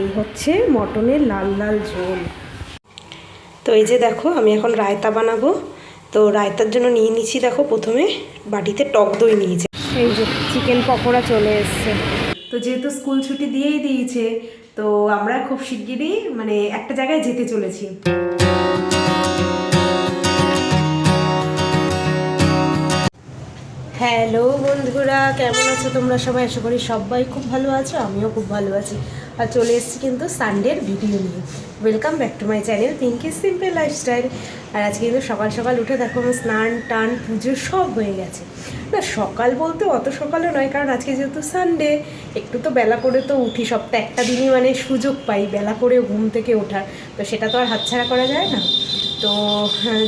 এই হচ্ছে মটনের লাল লাল ঝোল। তো এই যে দেখো আমি এখন রায়তা বানাবো। তো রায়তার জন্য নিয়ে নিচ্ছি, দেখো প্রথমে বাটিতে টক দই নিয়েছে। এই যে চিকেন পকোড়া চলে এসছে। তো যেহেতু স্কুল ছুটি দিয়েই দিয়েছে, তো আমরা খুব শিগগিরই মানে একটা জায়গায় যেতে চলেছি। হ্যালো বন্ধুরা, কেমন আছো তোমরা সবাই? আশা করি সবাই খুব ভালো আছো, আমিও খুব ভালো আছি। আর চলে এসেছি কিন্তু সানডের ভিডিও নিয়ে। Welcome back to my channel Pinky simple lifestyle. আর আজকে কিন্তু সকাল সকাল উঠে দেখো আমার স্নান টান পুজো সব হয়ে গেছে। না সকাল বলতে অত সকালে নয়, কারণ আজকে যেহেতু সানডে একটু তো বেলা করে তো উঠি। সপ্তাহে একটা দিনই মানে সুযোগ পাই বেলা করে ঘুম থেকে ওঠার, তো সেটা তো আর হাতছাড়া করা যায় না। তো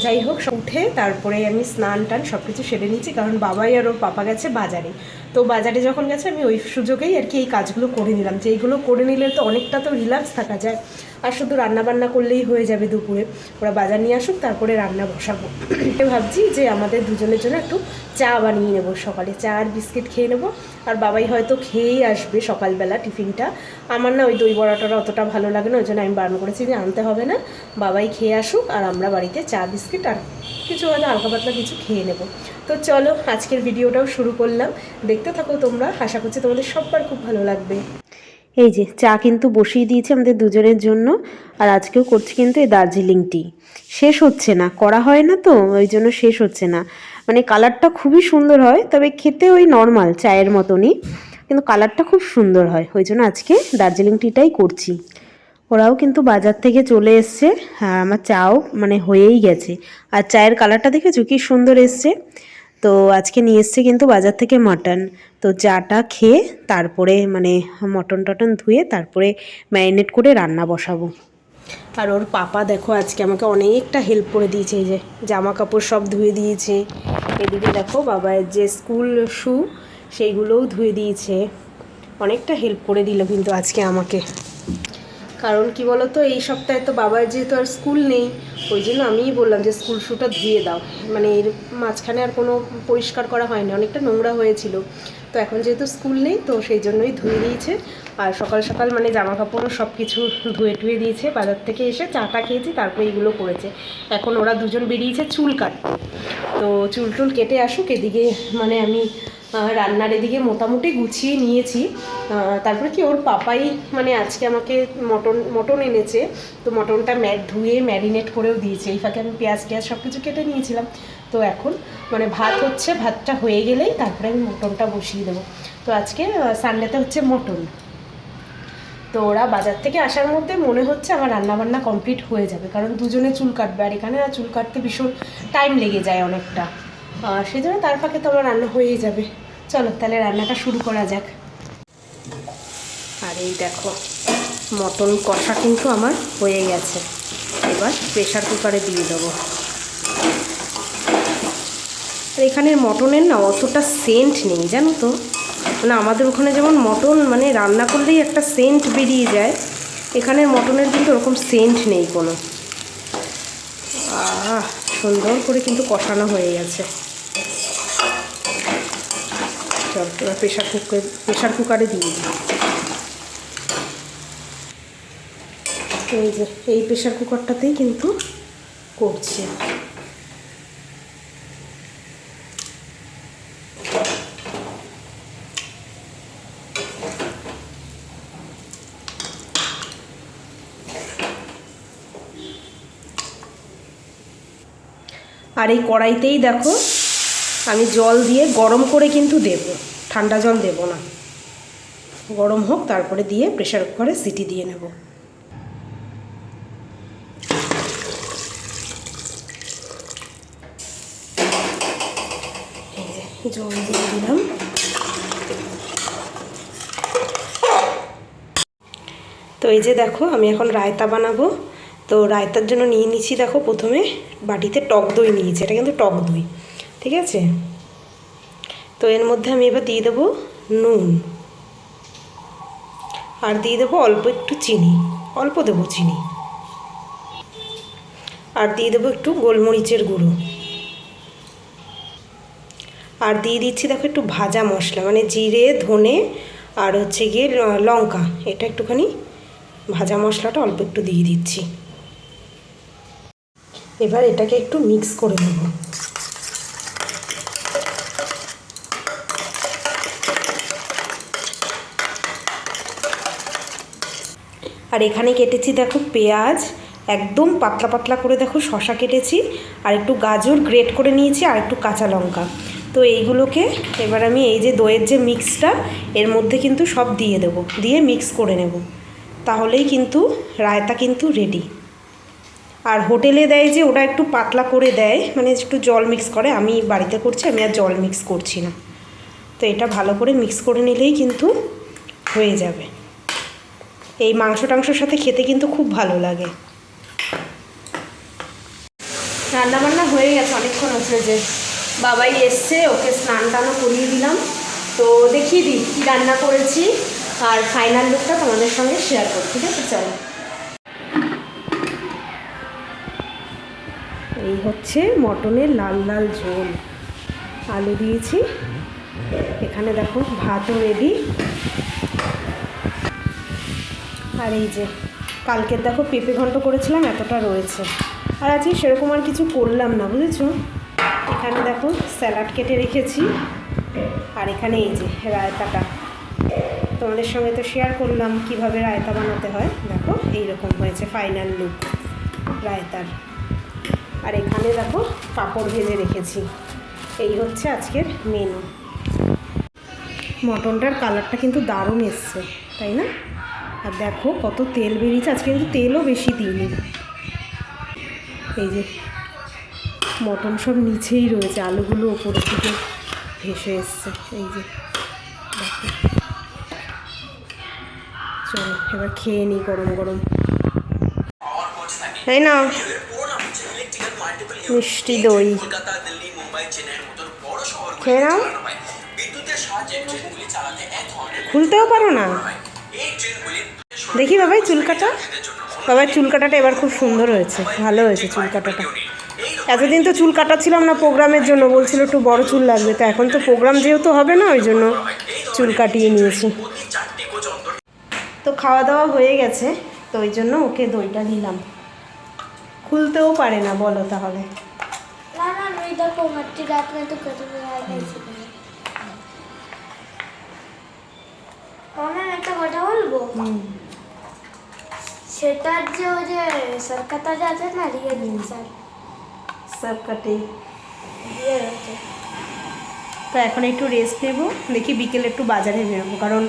যাই হোক, উঠে তারপরে আমি স্নান টান সব কিছু সেরে নিচ্ছি, কারণ বাবাই আর ওর পাপা গেছে বাজারে। তো বাজারে যখন গেছে আমি ওই সুযোগেই আর কি এই কাজগুলো করে নিলাম, যে এইগুলো করে নিলে তো অনেকটা তো রিল্যাক্স থাকা যায়। আর শুধু রান্না বান্না করলেই হয়ে যাবে দুপুরে। ওরা বাজার নিয়ে আসুক, তারপরে রান্না বসাবো। ভাবছি যে আমাদের দুজনের জন্য একটু চা বানিয়ে নেবো, সকালে চা আর বিস্কিট খেয়ে নেবো। আর বাবাই হয়তো খেয়েই আসবে সকালবেলা টিফিনটা। আমার না ওই দই বড়াটা অতটা ভালো লাগে না, ওই জন্য আমি বারণ করেছি যে আনতে হবে না, বাবাই খেয়ে আসুক আর আমরা বাড়িতে চা বিস্কিট আর কিছু হয়তো হালকা পাতলা কিছু খেয়ে নেব। তো চলো আজকের ভিডিওটাও শুরু করলাম, দেখতে থাকো তোমরা, আশা করছি তোমাদের সবার খুব ভালো লাগবে। এই যে চা কিন্তু বসিয়ে দিয়েছে আমাদের দুজনের জন্য। আর আজকেও করছি কিন্তু এই দার্জিলিং টি। শেষ হচ্ছে না, করা হয় না তো ওই জন্য শেষ হচ্ছে না। মানে কালারটা খুবই সুন্দর হয়, তবে খেতে ওই নর্মাল চায়ের মতনই, কিন্তু কালারটা খুব সুন্দর হয়, ওই জন্য আজকে দার্জিলিং টিটাই করছি। ওরাও কিন্তু বাজার থেকে চলে এসছে, আর আমার চাও মানে হয়েই গেছে। আর চায়ের কালারটা দেখেছো কি সুন্দর এসছে। তো আজকে নিয়ে এসছে কিন্তু বাজার থেকে মাটন। তো চাটা খেয়ে তারপরে মানে মটন টটন ধুয়ে তারপরে ম্যারিনেট করে রান্না বসাবো। আর ওর পাপা দেখো আজকে আমাকে অনেকটা হেল্প করে দিয়েছে, এই যে জামা কাপড় সব ধুয়ে দিয়েছে। এদিকে দেখো বাবার যে স্কুল শু সেইগুলোও ধুয়ে দিয়েছে। অনেকটা হেল্প করে দিল কিন্তু আজকে আমাকে। কারণ কি বলো তো, এই সপ্তাহে তো বাবার যেহেতু আর স্কুল নেই, ওই জন্য আমিই বললাম যে স্কুল শুটা ধুয়ে দাও। মানে এর মাঝখানে আর কোনো পরিষ্কার করা হয়নি, অনেকটা নোংরা হয়েছিল। তো এখন যেহেতু স্কুল নেই তো সেই জন্যই ধুয়ে দিয়েছে। আর সকাল সকাল মানে জামা কাপড়ও সব কিছু ধুয়ে টুয়ে দিয়েছে। বাজার থেকে এসে চাটা খেয়েছি, তারপরে এগুলো করেছে। এখন ওরা দুজন বেরিয়েছে চুল কাটতে। তো চুল টুল কেটে আসুক, এদিকে মানে আমি রান্নার এদিকে মোটামুটি গুছিয়ে নিয়েছি। তারপরে কি ওর পাপাই মানে আজকে আমাকে মটন এনেছে। তো মটনটা ধুয়ে ম্যারিনেট করেও দিয়েছে। এই ফাঁকে আমি পেঁয়াজ সব কিছু কেটে নিয়েছিলাম। তো এখন মানে ভাত হচ্ছে, ভাতটা হয়ে গেলেই তারপরে আমি মটনটা বসিয়ে দেবো। তো আজকে সানডেতে হচ্ছে মটন। তো ওরা বাজার থেকে আসার মধ্যে মনে হচ্ছে আমার রান্নাবান্না কমপ্লিট হয়ে যাবে, কারণ দুজনে চুল কাটবে, আর এখানে আর চুল কাটতে ভীষণ টাইম লেগে যায় অনেকটা। সেই জন্য তার ফাঁকে তো আমার রান্না হয়েই যাবে। চলো তাহলে রান্নাটা শুরু করা যাক। আর এই দেখো মটন কষা কিন্তু আমার হয়ে গেছে, এবার প্রেশার কুকারে দিয়ে দেবো। আর এখানের মটনের না অতটা সেন্ট নেই জানো তো, মানে আমাদের ওখানে যেমন মটন মানে রান্না করলেই একটা সেন্ট বেরিয়ে যায়, এখানের মটনের কিন্তু ওরকম সেন্ট নেই কোনো। সুন্দর করে কিন্তু কষানো হয়ে গেছে। চল এবার প্রেশার কুকারে দিয়ে দিই। এই যে এই প্রেশার কুকারটাতেই কিন্তু করছি। আর এই কড়াইতেই দেখো আমি জল দিয়ে গরম করে কিন্তু দেব, ঠান্ডা জল দেব না, গরম হোক তারপরে দিয়ে প্রেশার কুকারে সিটি দিয়ে নেব। জল দিয়ে দিলাম। তো এই যে দেখো আমি এখন রায়তা বানাবো। তো রায়তার জন্য নিয়ে নিচ্ছি, দেখো প্রথমে বাটিতে টক দই নিয়েছি, এটা কিন্তু টক দই, ঠিক আছে। তো এর মধ্যে আমি এবার দিয়ে দেবো নুন, আর দিয়ে দেবো অল্প একটু চিনি, অল্প দেবো চিনি, আর দিয়ে দেবো একটু গোলমরিচের গুঁড়ো, আর দিয়ে দিচ্ছি দেখো একটু ভাজা মশলা, মানে জিরে ধনে আর হচ্ছে গিয়ে লঙ্কা, এটা একটুখানি ভাজা মশলাটা অল্প একটু দিয়ে দিচ্ছি। এবার এটাকে একটু মিক্স করে নেব। আর এখানে কেটেছি দেখো পেঁয়াজ, একদম পাতলা পাতলা করে দেখো শসা কেটেছি, আর একটু গাজর গ্রেট করে নিয়েছি, আর একটু কাঁচা লঙ্কা। তো এইগুলোকে এবার আমি এই যে দইয়ের যে মিক্সটা এর মধ্যে কিন্তু সব দিয়ে দেবো, দিয়ে মিক্স করে নেব, তাহলেই কিন্তু রায়তা কিন্তু রেডি। আর হোটেলে দেয় যে ওটা একটু পাতলা করে দেয়, মানে একটু জল মিক্স করে, আমি বাড়িতে করছি, আমি আর জল মিক্স করছি না। তো এটা ভালো করে মিক্স করে নিলেই কিন্তু হয়ে যাবে। এই মাংস টাংসর সাথে খেতে কিন্তু খুব ভালো লাগে। রান্নাবান্না হয়ে গেছে, অনেকক্ষণ হচ্ছে, যে বাবাই এসছে, ওকে স্নান টানও করিয়ে দিলাম। তো দেখিয়ে দিই কী রান্না করেছি, আর ফাইনাল লুকটা তোমাদের সঙ্গে শেয়ার করি, ঠিক আছে? চলো। এই হচ্ছে মটনের লাল লাল ঝোল, আলু দিয়েছি, এখানে দেখো ভাতও রেডি। আর এই যে কালকের দেখো পেঁপে ঘন্ট করেছিলাম, এতটা রয়েছে। আর আজকে সেরকম আর কিছু করলাম না, বুঝেছো? এখানে দেখো স্যালাড কেটে রেখেছি, আর এখানে এই যে রায়তাটা তোমাদের সঙ্গে তো শেয়ার করলাম কিভাবে রায়তা বানাতে হয়। দেখো এইরকম হয়েছে ফাইনাল লুক রায়তার। আর এখানে দেখো পাঁপড় ভেজে রেখেছি। এই হচ্ছে আজকের মেনু। মটনটার কালারটা কিন্তু দারুণ এসছে, তাই না? আর দেখো কত তেল বেরিয়েছে, আজকে কিন্তু তেলও বেশি দিইনি। এই যে মটন সব নিচেই রয়েছে, আলুগুলো ওপরে থেকে ভেসে এসছে। এই যে দেখো, চলো এবার খেয়ে নিই গরম গরম। তাই না, মিষ্টি দই খেয়ে নাও। খুলতেও পারো না? দেখি বাবাই চুল কাটা, বাবার চুল কাটাটা এবার খুব সুন্দর হয়েছে, ভালো হয়েছে চুল কাটাটা। এতদিন তো চুল কাটাচ্ছিলাম না প্রোগ্রামের জন্য, বলছিল একটু বড় চুল লাগবে, তো এখন তো প্রোগ্রাম যেহেতু হবে না, ওই জন্য চুল কাটিয়ে নিয়েছি। তো খাওয়া দাওয়া হয়ে গেছে, তো ওই জন্য ওকে দইটা দিলাম। খুলতেও পারে না, বলো তাহলে। একটা কথা বলবো, সেটার যে ওই যে সরকারটা যে আছে না, রিয়ে দিন স্যার সব কাটে। দিয়ে রয়েছে। তো এখন একটু রেস্ট নেব, দেখি বিকেলে একটু বাজারে বেরোবো, কারণ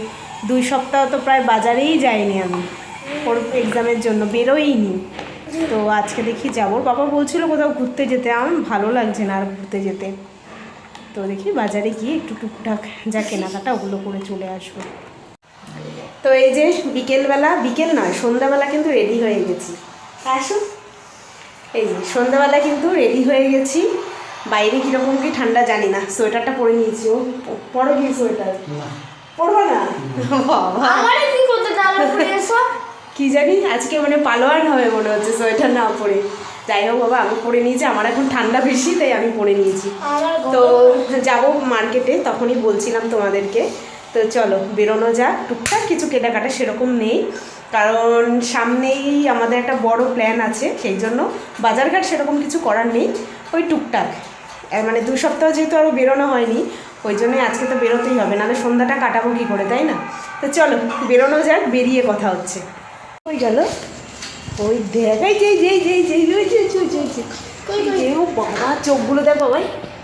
2 সপ্তাহ তো প্রায় বাজারেই যাইনি আমি, ওর এক্সামের জন্য বেরোইনি। তো আজকে দেখি যাবো। বাবা বলছিল কোথাও ঘুরতে যেতে, আমার ভালো লাগছে না আর ঘুরতে যেতে। তো দেখি বাজারে গিয়ে একটু টুকটাক যা কেনাকাটা ওগুলো করে চলে আসবো। তো এই যে বিকেলবেলা, বিকেল নয় সন্ধ্যাবেলা কিন্তু রেডি হয়ে গেছি। আসো, এই যে সন্ধ্যাবেলা কিন্তু রেডি হয়ে গেছি। বাইরে কীরকম কি ঠান্ডা জানি না, সোয়েটারটা পরে নিয়েছি। ও পরো কি সোয়েটার? পরবো না বাবা, কি জানি আজকে মানে পালোয়ান হবে মনে হচ্ছে সোয়েটার না পরে। যাই হোক বাবা, আমি পরে নিয়েছি, আমার এখন ঠান্ডা বেশি, তাই আমি পরে নিয়েছি। তো যাব মার্কেটে, তখনই বলছিলাম তোমাদেরকে। তো চলো বেরোনো যাক, টুকটাক কিছু কেনাকাটা সেরকম নেই, কারণ সামনেই আমাদের একটা বড় প্ল্যান আছে, সেই জন্য বাজারঘাট সেরকম কিছু করার নেই। ওই টুকটাক মানে 2 সপ্তাহ যেহেতু আরও বেরোনো হয়নি, ওই জন্যই আজকে তো বেরোতেই হবে, নাহলে সন্ধ্যাটা কাটাবো কী করে, তাই না? তো চলো বেরোনো যাক, বেরিয়ে কথা হচ্ছে। ওই গেল, ওই দেখাই যেই যেই যেই যেই যেই ও বাবা, চোখগুলো দেখ বাবাই,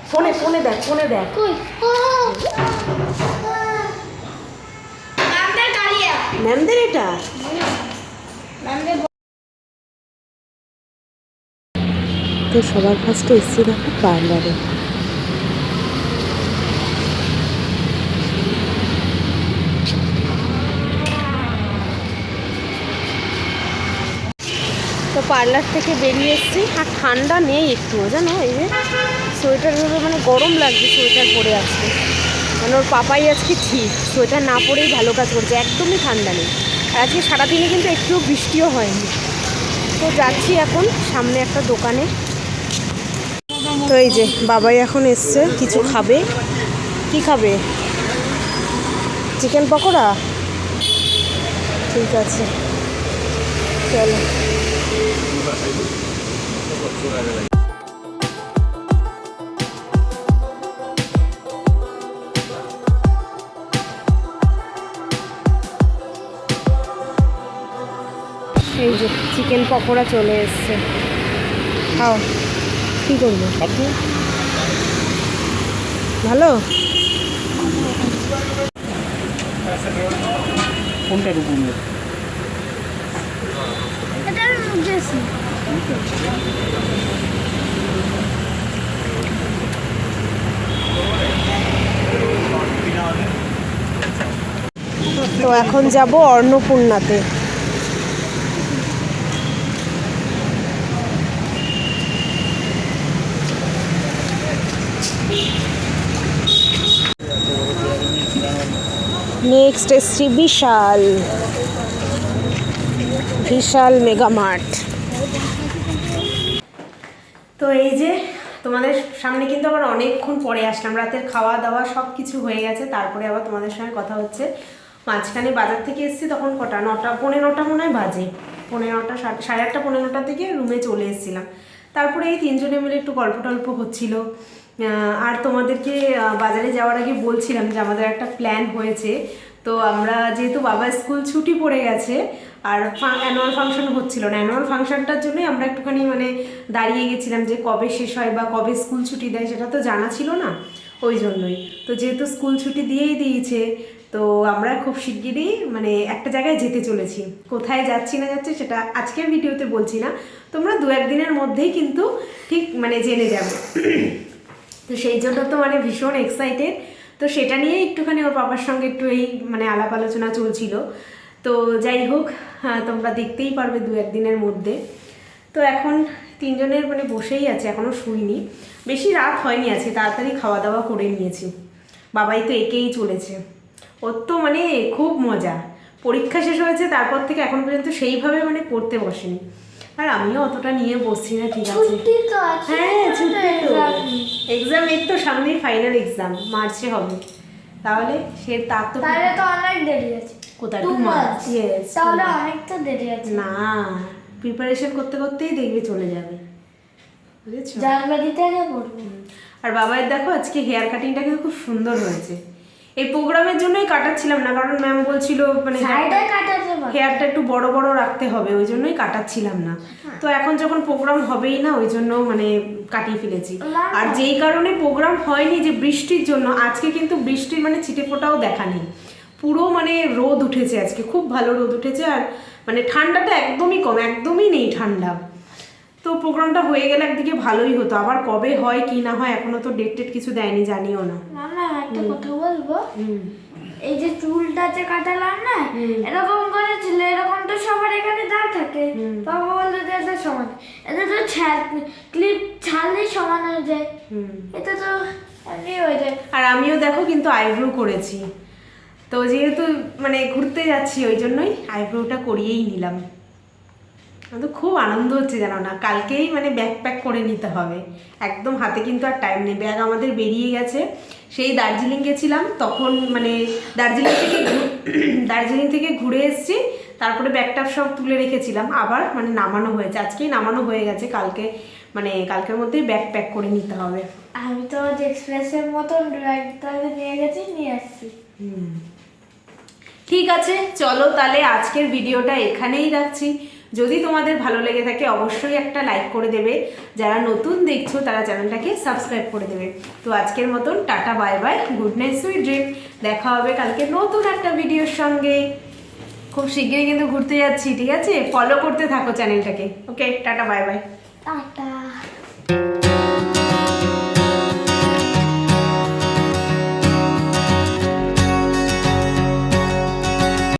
ফোনে ফোনে দেখ, ফোনে দেখ। ম্যামদের এটা তো সবার ফার্স্টে এসছি দেখো পার্লারে। তো পার্লার থেকে বেরিয়ে এসেছি, আর ঠান্ডা নেই একটুও, জানো? এই যে সোয়েটার মানে গরম লাগছে, সোয়েটার পরে আসছে, মানে ওর পাপাই আজকে ঠিক সোয়েটার না পরেই ভালো কাজ করছে, একদমই ঠান্ডা নেই। আর আজকে সারাদিনে কিন্তু একটু বৃষ্টিও হয়নি। তো যাচ্ছি এখন সামনে একটা দোকানে। তো এই যে বাবাই এখন এসছে, কিছু খাবে। কি খাবে? চিকেন পকোড়া, ঠিক আছে। চলো। এই যে চিকেন পকোড়া চলে এসছে, খাও। কি করবো, ভালো? কোনটা রকম এটা আমি বুঝেছি। তো এখন যাব অন্নপূর্ণাতে। নেক্সট এসছি বিশাল বিশাল মেগা মার্ট। তো এই যে তোমাদের সামনে কিন্তু আবার অনেকক্ষণ পরে আসলাম, রাতের খাওয়া দাওয়া সব কিছু হয়ে গেছে, তারপরে আবার তোমাদের সঙ্গে কথা হচ্ছে। মাঝখানে বাজার থেকে এসেছি, তখন কটা 9টা 9:45 মনে হয় বাজে, 9:45 8:30 9:45 থেকে রুমে চলে এসেছিলাম। তারপরে এই তিনজনে মিলে একটু গল্প টল্প হচ্ছিল। আর তোমাদেরকে বাজারে যাওয়ার আগে বলছিলাম যে আমাদের একটা প্ল্যান হয়েছে। তো আমরা যেহেতু বাবার স্কুল ছুটি পড়ে গেছে আর অ্যানুয়াল ফাংশন হচ্ছিল না, অ্যানুয়াল ফাংশনটার জন্যই আমরা একটুখানি মানে দাঁড়িয়ে গেছিলাম যে কবে শেষ হয় বা কবে স্কুল ছুটি দেয় সেটা তো জানা ছিল না, ওই জন্যই। তো যেহেতু স্কুল ছুটি দিয়েই দিয়েছে, তো আমরা খুব শিগগিরই মানে একটা জায়গায় যেতে চলেছি। কোথায় যাচ্ছি না যাচ্ছি সেটা আজকের ভিডিওতে বলছি না, তোমরা 2-1 দিনের মধ্যেই কিন্তু ঠিক মানে জেনে যাবে। তো সেই জন্য তো মানে ভীষণ এক্সাইটেড। তো সেটা নিয়ে একটুখানি ওর বাবার সঙ্গে একটু এই মানে আলাপ আলোচনা চলছিল। তো যাই হোক, তোমরা দেখতেই পারবে 2-1 দিনের মধ্যে। তো এখন তিনজনের মানে বসেই আছে, এখনও শুইনি, বেশি রাত হয়নি, আছে তাড়াতাড়ি খাওয়া দাওয়া করে নিয়েছি। বাবাই তো একেই চলেছে, ওর তো মানে খুব মজা। পরীক্ষা শেষ হয়েছে তারপর থেকে এখন পর্যন্ত সেইভাবে মানে পড়তে বসেনি, আর আমিও অতটা নিয়ে বসছি না। ঠিক আছে, হ্যাঁ ছুটি তো, এক্সাম এই তো সামনেই ফাইনাল এক্সাম মার্চে হবে, তাহলে সে তার তো অনেক দেরি আছে। কোথায় 2 মাস? Yes, তাহলে অনেকটা দেরি আছে। না, প্রিপারেশন করতে করতেই দেখবে চলে যাবে, বুঝেছো? জানুয়ারিতে আগে পড়বো। আর বাবার দেখো আজকে হেয়ার কাটিংটা কিন্তু খুব সুন্দর হয়েছে। এই প্রোগ্রামের জন্যই কাটাচ্ছিলাম না, কারণ ম্যাম বলছিল মানে হেয়ারটা একটু বড় বড় রাখতে হবে, ওই জন্যই কাটাচ্ছিলাম না। তো এখন যখন প্রোগ্রাম হবেই না, ওই জন্য মানে কাটিয়ে ফেলেছি। আর যেই কারণে প্রোগ্রাম হয়নি, যে বৃষ্টির জন্য, আজকে কিন্তু বৃষ্টির মানে ছিটে ফোটাও দেখা নেই, পুরো মানে রোদ উঠেছে আজকে, খুব ভালো রোদ উঠেছে। আর মানে ঠান্ডাটা একদমই কম, একদমই নেই ঠান্ডা। তো প্রোগ্রামটা হয়ে গেলে একদিকে ভালোই হতো, আবার কবে হয় কি না হয় এখনো তো ডেট টেট কিছু দেয়নি, জানিও না। না একটা কথা বলবো, এই যে চুলটা যে কাটালাম না, এরকম করেছিল, এরকম তো সবার এখানে দাগ থাকে, বাবা বললো যে এটা সমান, এটা তো ক্লিপ ছাড়লেই সমান হয়ে যায়, এটা তো এমনি হয়ে যায়। আর আমিও দেখো কিন্তু আইব্রো করেছি, তো যেহেতু মানে ঘুরতে যাচ্ছি ওই জন্যই আইব্রোটা করিয়েই নিলাম। তো খুব আনন্দ হচ্ছে জানো না, কালকেই মানে ব্যাগ প্যাক করে নিতে হবে একদম, হাতে কিন্তু আর টাইম নেই। ব্যাগ আমাদের বেরিয়ে গেছে, সেই দার্জিলিং গেছিলাম তখন, মানে দার্জিলিং থেকে ঘুরে এসেছি, তারপরে ব্যাগটা সব তুলে রেখেছিলাম, আবার মানে নামানো হয়েছে, আজকেই নামানো হয়ে গেছে, কালকে মানে কালকের মধ্যেই ব্যাগ প্যাক করে নিতে হবে। আমি তো এক্সপ্রেসের মতন ব্যাগটা নিয়ে গেছি, নিয়ে আসছি। ঠিক আছে, চলো তাহলে আজকের ভিডিওটা এখানেই রাখছি। যদি তোমাদের ভালো লেগে থাকে অবশ্যই একটা লাইক করে দেবে, যারা নতুন দেখছো তারা চ্যানেলটাকে সাবস্ক্রাইব করে দেবে। তো আজকের মতন tata, bye bye, good night, sweet dream. দেখা হবে কালকে নতুন একটা ভিডিওর সঙ্গে। খুব শীঘ্রই কিন্তু ঘুরতে যাচ্ছি, ঠিক আছে? ফলো করতে থাকো চ্যানেলটাকে। ওকে, টাটা, বাই বাই। টাটা।